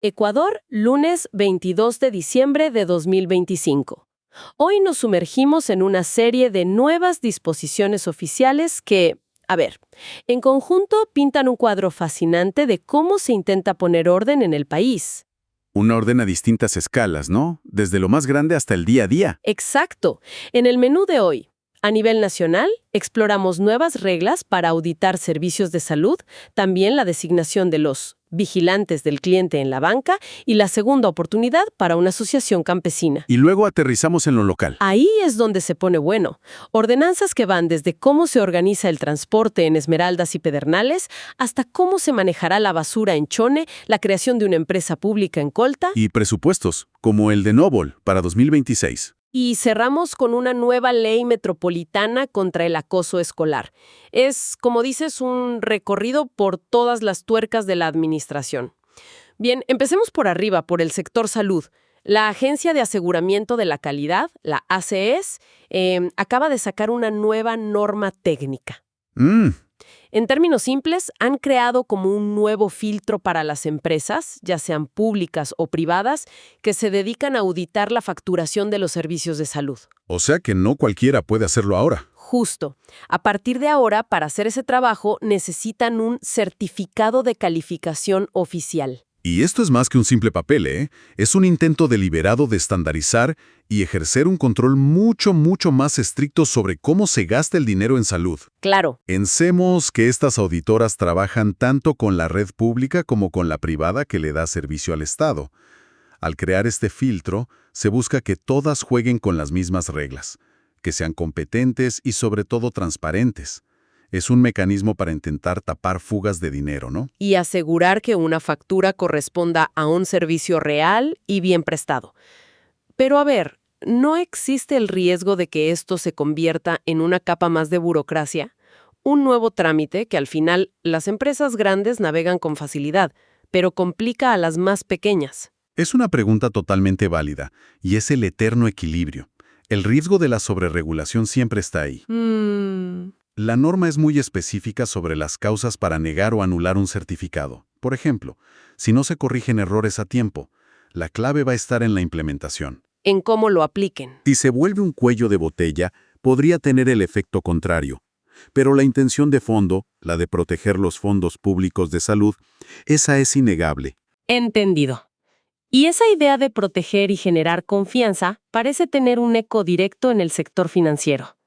Ecuador, lunes 22 de diciembre de 2025. Hoy nos sumergimos en una serie de nuevas disposiciones oficiales que, en conjunto pintan un cuadro fascinante de cómo se intenta poner orden en el país. Un orden a distintas escalas, ¿no? Desde lo más grande hasta el día a día. Exacto. En el menú de hoy, a nivel nacional, exploramos nuevas reglas para auditar servicios de salud, también la designación de los vigilantes del cliente en la banca y la segunda oportunidad para una asociación campesina. Y luego aterrizamos en lo local. Ahí es donde se pone bueno. Ordenanzas que van desde cómo se organiza el transporte en Esmeraldas y Pedernales hasta cómo se manejará la basura en Chone, la creación de una empresa pública en Colta. Y presupuestos, como el de Nóvol para 2026. Y cerramos con una nueva ley metropolitana contra el acoso escolar. Es, como dices, un recorrido por todas las tuercas de la administración. Bien, empecemos por arriba, por el sector salud. La Agencia de Aseguramiento de la Calidad, la ACS, acaba de sacar una nueva norma técnica. En términos simples, han creado como un nuevo filtro para las empresas, ya sean públicas o privadas, que se dedican a auditar la facturación de los servicios de salud. O sea que no cualquiera puede hacerlo ahora. Justo. A partir de ahora, para hacer ese trabajo, necesitan un certificado de calificación oficial. Y esto es más que un simple papel, ¿eh? Es un intento deliberado de estandarizar y ejercer un control mucho más estricto sobre cómo se gasta el dinero en salud. Claro. Pensemos que estas auditoras trabajan tanto con la red pública como con la privada que le da servicio al Estado. Al crear este filtro, se busca que todas jueguen con las mismas reglas, que sean competentes y sobre todo transparentes. Es un mecanismo para intentar tapar fugas de dinero, ¿no? Y asegurar que una factura corresponda a un servicio real y bien prestado. Pero ¿no existe el riesgo de que esto se convierta en una capa más de burocracia? Un nuevo trámite que al final las empresas grandes navegan con facilidad, pero complica a las más pequeñas. Es una pregunta totalmente válida, y es el eterno equilibrio. El riesgo de la sobreregulación siempre está ahí. La norma es muy específica sobre las causas para negar o anular un certificado. Por ejemplo, si no se corrigen errores a tiempo, la clave va a estar en la implementación. En cómo lo apliquen. Si se vuelve un cuello de botella, podría tener el efecto contrario. Pero la intención de fondo, la de proteger los fondos públicos de salud, esa es innegable. Entendido. Y esa idea de proteger y generar confianza parece tener un eco directo en el sector financiero.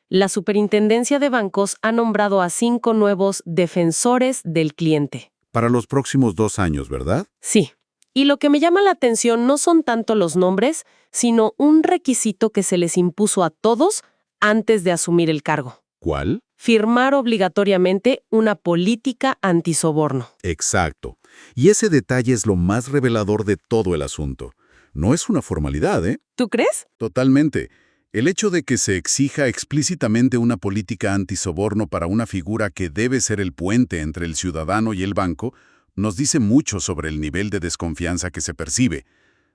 La Superintendencia de Bancos ha nombrado a 5 nuevos defensores del cliente. Para los próximos 2 años, ¿verdad? Sí. Y lo que me llama la atención no son tanto los nombres, sino un requisito que se les impuso a todos antes de asumir el cargo. ¿Cuál? Firmar obligatoriamente una política antisoborno. Exacto. Y ese detalle es lo más revelador de todo el asunto. No es una formalidad, ¿eh? ¿Tú crees? Totalmente. El hecho de que se exija explícitamente una política antisoborno para una figura que debe ser el puente entre el ciudadano y el banco nos dice mucho sobre el nivel de desconfianza que se percibe.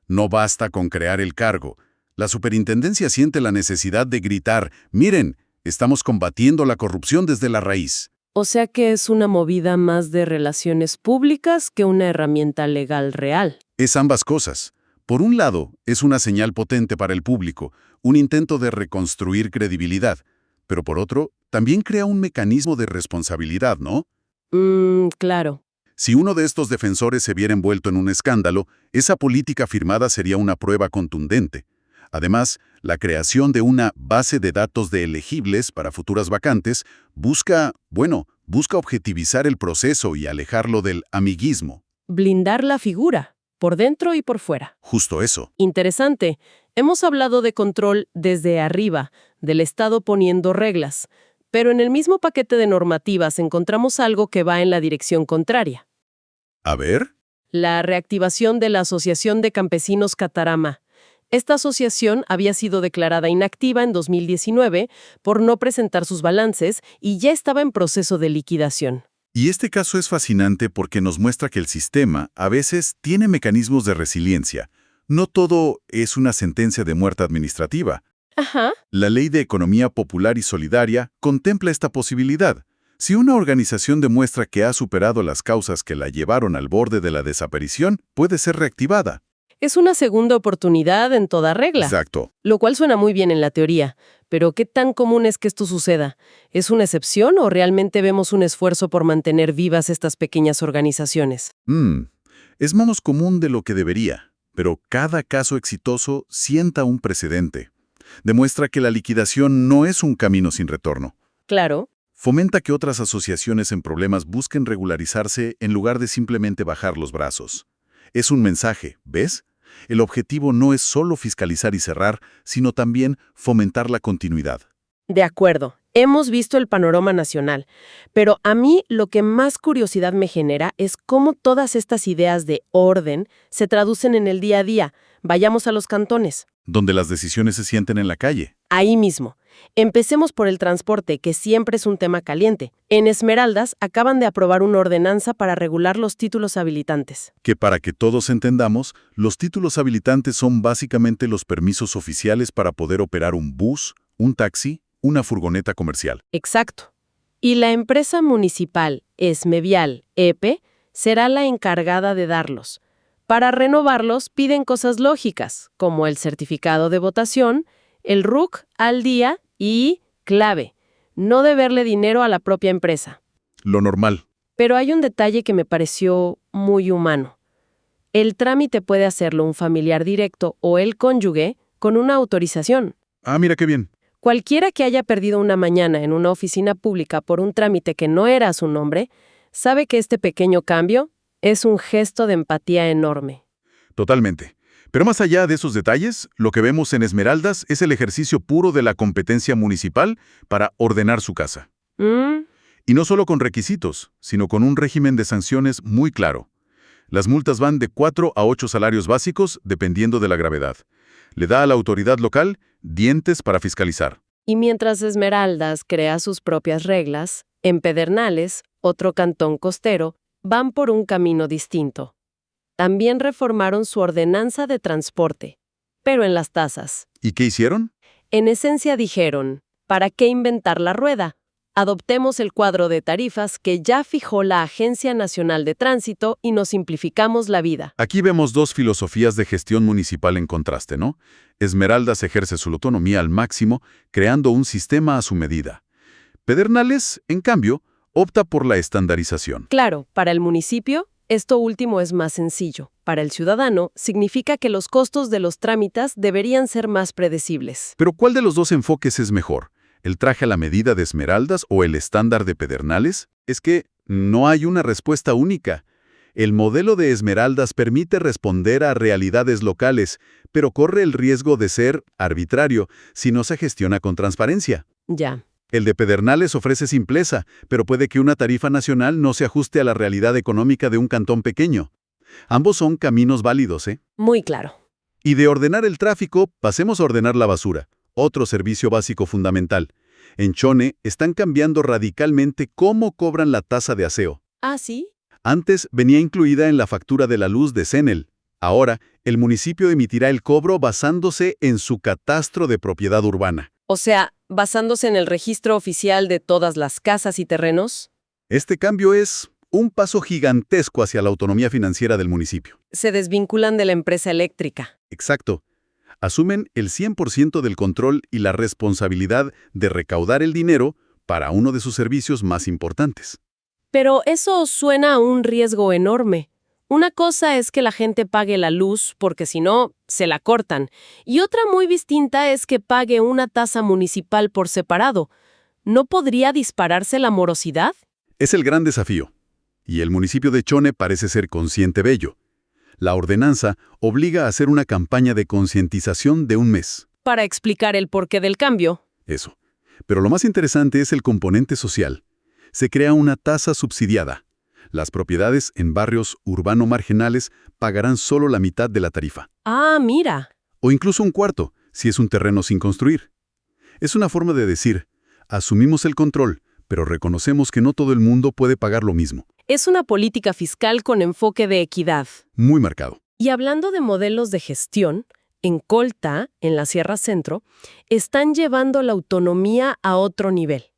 No basta con crear el cargo. La superintendencia siente la necesidad de gritar, «Miren, estamos combatiendo la corrupción desde la raíz». O sea que es una movida más de relaciones públicas que una herramienta legal real. Es ambas cosas. Por un lado, es una señal potente para el público, un intento de reconstruir credibilidad. Pero por otro, también crea un mecanismo de responsabilidad, ¿no? Claro. Si uno de estos defensores se viera envuelto en un escándalo, esa política firmada sería una prueba contundente. Además, la creación de una base de datos de elegibles para futuras vacantes busca objetivizar el proceso y alejarlo del amiguismo. Blindar la figura, por dentro y por fuera. Justo eso. Interesante. Hemos hablado de control desde arriba, del Estado poniendo reglas, pero en el mismo paquete de normativas encontramos algo que va en la dirección contraria. A ver. La reactivación de la Asociación de Campesinos Catarama. Esta asociación había sido declarada inactiva en 2019 por no presentar sus balances y ya estaba en proceso de liquidación. Y este caso es fascinante porque nos muestra que el sistema, a veces, tiene mecanismos de resiliencia. No todo es una sentencia de muerte administrativa. Ajá. La Ley de Economía Popular y Solidaria contempla esta posibilidad. Si una organización demuestra que ha superado las causas que la llevaron al borde de la desaparición, puede ser reactivada. Es una segunda oportunidad en toda regla. Exacto. Lo cual suena muy bien en la teoría. Pero ¿qué tan común es que esto suceda? ¿Es una excepción o realmente vemos un esfuerzo por mantener vivas estas pequeñas organizaciones? Es menos común de lo que debería, pero cada caso exitoso sienta un precedente. Demuestra que la liquidación no es un camino sin retorno. Claro. Fomenta que otras asociaciones en problemas busquen regularizarse en lugar de simplemente bajar los brazos. Es un mensaje, ¿ves? El objetivo no es solo fiscalizar y cerrar, sino también fomentar la continuidad. De acuerdo. Hemos visto el panorama nacional, pero a mí lo que más curiosidad me genera es cómo todas estas ideas de orden se traducen en el día a día. Vayamos a los cantones. Donde las decisiones se sienten en la calle. Ahí mismo. Empecemos por el transporte, que siempre es un tema caliente. En Esmeraldas acaban de aprobar una ordenanza para regular los títulos habilitantes. Que para que todos entendamos, los títulos habilitantes son básicamente los permisos oficiales para poder operar un bus, un taxi, una furgoneta comercial. Exacto. Y la empresa municipal Esmevial, EPE, será la encargada de darlos. Para renovarlos piden cosas lógicas, como el certificado de votación, el RUC al día y, clave, no deberle dinero a la propia empresa. Lo normal. Pero hay un detalle que me pareció muy humano. El trámite puede hacerlo un familiar directo o el cónyuge con una autorización. Ah, mira qué bien. Cualquiera que haya perdido una mañana en una oficina pública por un trámite que no era a su nombre, sabe que este pequeño cambio es un gesto de empatía enorme. Totalmente. Pero más allá de esos detalles, lo que vemos en Esmeraldas es el ejercicio puro de la competencia municipal para ordenar su casa. Y no solo con requisitos, sino con un régimen de sanciones muy claro. Las multas van de 4 a 8 salarios básicos, dependiendo de la gravedad. Le da a la autoridad local dientes para fiscalizar. Y mientras Esmeraldas crea sus propias reglas, en Pedernales, otro cantón costero, van por un camino distinto. También reformaron su ordenanza de transporte, pero en las tasas. ¿Y qué hicieron? En esencia dijeron, ¿para qué inventar la rueda? Adoptemos el cuadro de tarifas que ya fijó la Agencia Nacional de Tránsito y nos simplificamos la vida. Aquí vemos dos filosofías de gestión municipal en contraste, ¿no? Esmeraldas ejerce su autonomía al máximo, creando un sistema a su medida. Pedernales, en cambio, opta por la estandarización. Claro, para el municipio, esto último es más sencillo. Para el ciudadano, significa que los costos de los trámites deberían ser más predecibles. Pero ¿cuál de los dos enfoques es mejor? ¿El traje a la medida de Esmeraldas o el estándar de Pedernales? Es que no hay una respuesta única. El modelo de Esmeraldas permite responder a realidades locales, pero corre el riesgo de ser arbitrario si no se gestiona con transparencia. Ya. El de Pedernales ofrece simpleza, pero puede que una tarifa nacional no se ajuste a la realidad económica de un cantón pequeño. Ambos son caminos válidos, ¿eh? Muy claro. Y de ordenar el tráfico, pasemos a ordenar la basura, otro servicio básico fundamental. En Chone están cambiando radicalmente cómo cobran la tasa de aseo. ¿Ah, sí? Antes venía incluida en la factura de la luz de Cenel. Ahora, el municipio emitirá el cobro basándose en su catastro de propiedad urbana. O sea, basándose en el registro oficial de todas las casas y terrenos. Este cambio es un paso gigantesco hacia la autonomía financiera del municipio. Se desvinculan de la empresa eléctrica. Exacto. Asumen el 100% del control y la responsabilidad de recaudar el dinero para uno de sus servicios más importantes. Pero eso suena a un riesgo enorme. Una cosa es que la gente pague la luz porque si no, se la cortan. Y otra muy distinta es que pague una tasa municipal por separado. ¿No podría dispararse la morosidad? Es el gran desafío. Y el municipio de Chone parece ser consciente de ello. La ordenanza obliga a hacer una campaña de concientización de un mes. Para explicar el porqué del cambio. Eso. Pero lo más interesante es el componente social. Se crea una tasa subsidiada. Las propiedades en barrios urbano marginales pagarán solo la mitad de la tarifa. Ah, mira. O incluso un cuarto, si es un terreno sin construir. Es una forma de decir, asumimos el control, pero reconocemos que no todo el mundo puede pagar lo mismo. Es una política fiscal con enfoque de equidad. Muy marcado. Y hablando de modelos de gestión, en Colta, en la Sierra Centro, están llevando la autonomía a otro nivel.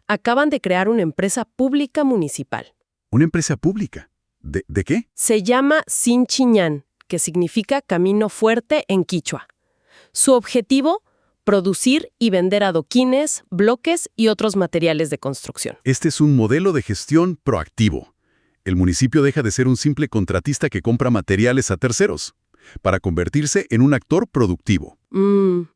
Acaban de crear una empresa pública municipal. ¿Una empresa pública? ¿De qué? Se llama Sinchiñán, que significa camino fuerte en quichua. Su objetivo, producir y vender adoquines, bloques y otros materiales de construcción. Este es un modelo de gestión proactivo. El municipio deja de ser un simple contratista que compra materiales a terceros, para convertirse en un actor productivo.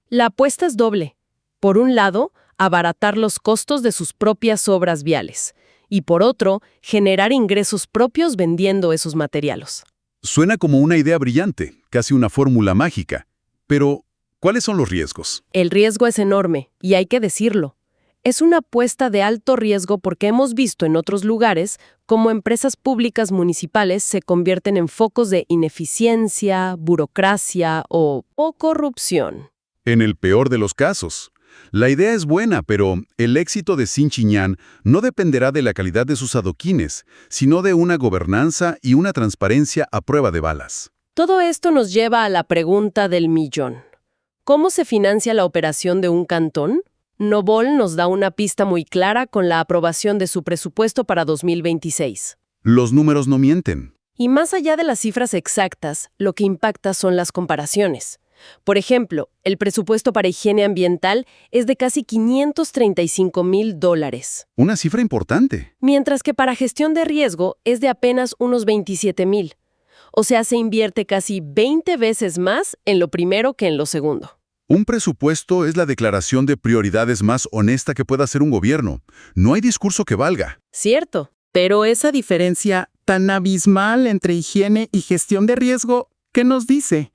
La apuesta es doble. Por un lado, abaratar los costos de sus propias obras viales. Y por otro, generar ingresos propios vendiendo esos materiales. Suena como una idea brillante, casi una fórmula mágica. Pero, ¿cuáles son los riesgos? El riesgo es enorme, y hay que decirlo. Es una apuesta de alto riesgo porque hemos visto en otros lugares cómo empresas públicas municipales se convierten en focos de ineficiencia, burocracia o corrupción. En el peor de los casos. La idea es buena, pero el éxito de Sinchiñán no dependerá de la calidad de sus adoquines, sino de una gobernanza y una transparencia a prueba de balas. Todo esto nos lleva a la pregunta del millón. ¿Cómo se financia la operación de un cantón? Novol nos da una pista muy clara con la aprobación de su presupuesto para 2026. Los números no mienten. Y más allá de las cifras exactas, lo que impacta son las comparaciones. Por ejemplo, el presupuesto para higiene ambiental es de casi $535,000. Una cifra importante. Mientras que para gestión de riesgo es de apenas unos 27,000. O sea, se invierte casi 20 veces más en lo primero que en lo segundo. Un presupuesto es la declaración de prioridades más honesta que pueda hacer un gobierno. No hay discurso que valga. Cierto. Pero esa diferencia tan abismal entre higiene y gestión de riesgo, ¿qué nos dice?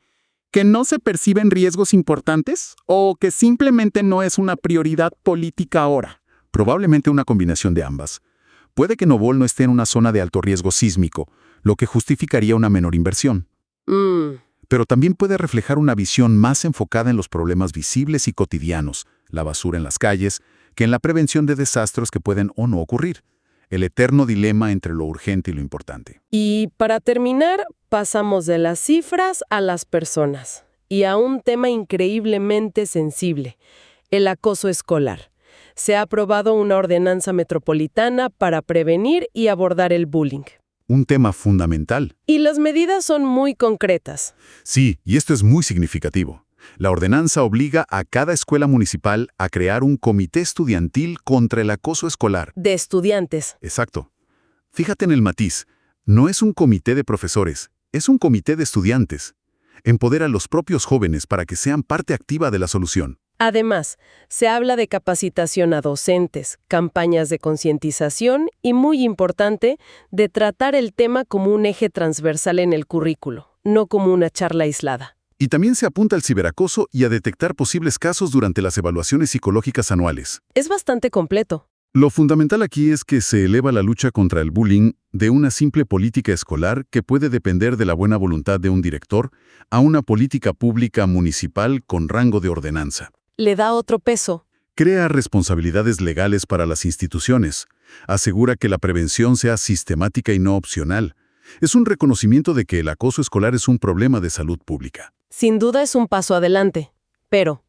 ¿Que no se perciben riesgos importantes? ¿O que simplemente no es una prioridad política ahora? Probablemente una combinación de ambas. Puede que Novol no esté en una zona de alto riesgo sísmico, lo que justificaría una menor inversión. Pero también puede reflejar una visión más enfocada en los problemas visibles y cotidianos, la basura en las calles, que en la prevención de desastres que pueden o no ocurrir. El eterno dilema entre lo urgente y lo importante. Y para terminar, pasamos de las cifras a las personas. Y a un tema increíblemente sensible, el acoso escolar. Se ha aprobado una ordenanza metropolitana para prevenir y abordar el bullying. Un tema fundamental. Y las medidas son muy concretas. Sí, y esto es muy significativo. La ordenanza obliga a cada escuela municipal a crear un comité estudiantil contra el acoso escolar. De estudiantes. Exacto. Fíjate en el matiz. No es un comité de profesores, es un comité de estudiantes. Empodera a los propios jóvenes para que sean parte activa de la solución. Además, se habla de capacitación a docentes, campañas de concientización y, muy importante, de tratar el tema como un eje transversal en el currículo, no como una charla aislada. Y también se apunta al ciberacoso y a detectar posibles casos durante las evaluaciones psicológicas anuales. Es bastante completo. Lo fundamental aquí es que se eleva la lucha contra el bullying de una simple política escolar que puede depender de la buena voluntad de un director a una política pública municipal con rango de ordenanza. Le da otro peso. Crea responsabilidades legales para las instituciones. Asegura que la prevención sea sistemática y no opcional. Es un reconocimiento de que el acoso escolar es un problema de salud pública. Sin duda es un paso adelante. Pero,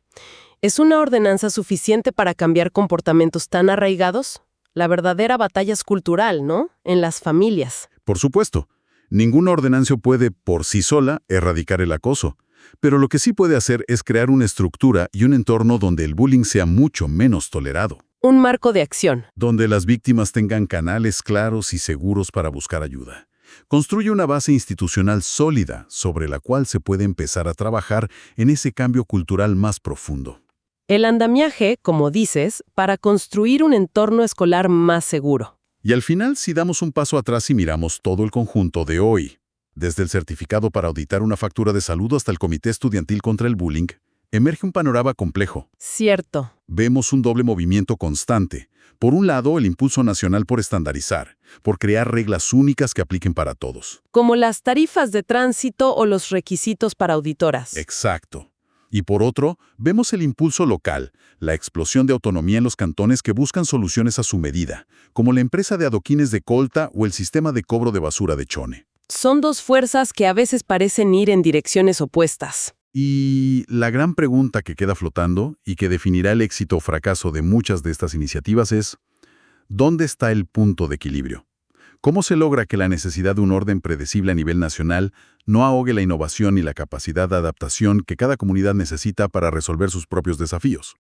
¿es una ordenanza suficiente para cambiar comportamientos tan arraigados? La verdadera batalla es cultural, ¿no? En las familias. Por supuesto, ninguna ordenanza puede, por sí sola, erradicar el acoso. Pero lo que sí puede hacer es crear una estructura y un entorno donde el bullying sea mucho menos tolerado. Un marco de acción. Donde las víctimas tengan canales claros y seguros para buscar ayuda. Construye una base institucional sólida sobre la cual se puede empezar a trabajar en ese cambio cultural más profundo. El andamiaje, como dices, para construir un entorno escolar más seguro. Y al final, si damos un paso atrás y miramos todo el conjunto de hoy, desde el certificado para auditar una factura de salud hasta el comité estudiantil contra el bullying, emerge un panorama complejo. Cierto. Vemos un doble movimiento constante. Por un lado, el impulso nacional por estandarizar, por crear reglas únicas que apliquen para todos. Como las tarifas de tránsito o los requisitos para auditoras. Exacto. Y por otro, vemos el impulso local, la explosión de autonomía en los cantones que buscan soluciones a su medida, como la empresa de adoquines de Colta o el sistema de cobro de basura de Chone. Son dos fuerzas que a veces parecen ir en direcciones opuestas. Y la gran pregunta que queda flotando y que definirá el éxito o fracaso de muchas de estas iniciativas es, ¿Dónde está el punto de equilibrio? ¿Cómo se logra que la necesidad de un orden predecible a nivel nacional no ahogue la innovación y la capacidad de adaptación que cada comunidad necesita para resolver sus propios desafíos?